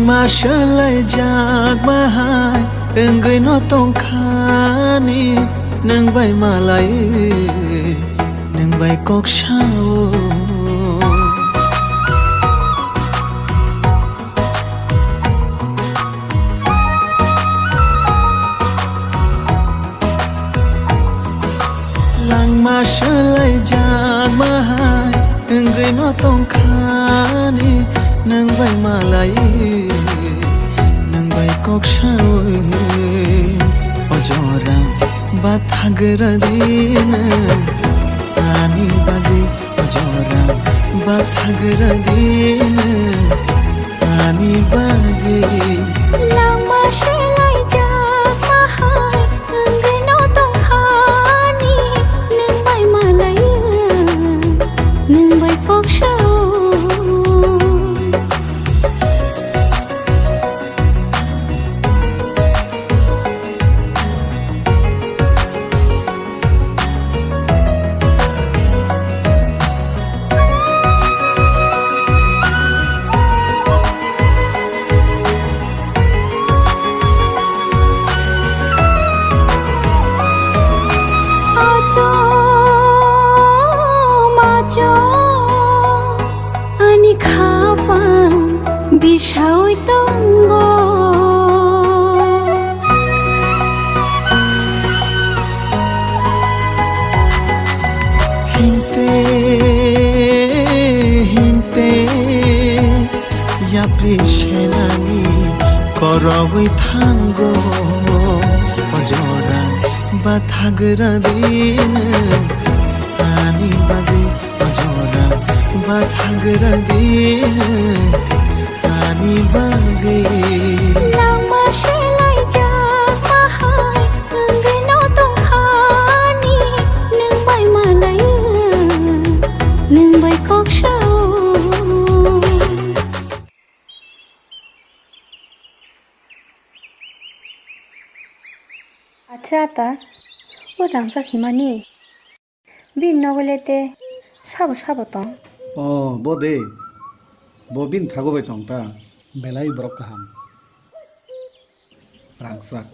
Masalay jag mahai enggai no tong khani nang bai malai nang bai kok sao lang masalay jag mahai enggai no tong khani nang bai malai nang bai kok sao ojora bathagra din ani bagi ojora bathagra din ani bagi lama shelai jak mahai enggai no tong khani nang bai malai nang bai kok sao ani khapang bishaoi tonggo hinte hinte ya prishenani koroi thango ojora bathagra din ani bagi ojora bathagra din ani bagi lama shelai jak mahai enggai no tong khani nang bai malai nang bai kok sao আচ্ছা তা ও রাংসা খিমানি বিন নগলেতে সাবো সাবো তং Bade bobbin থাগো by তংতা বেলাই Brock কাহাম রাংসাক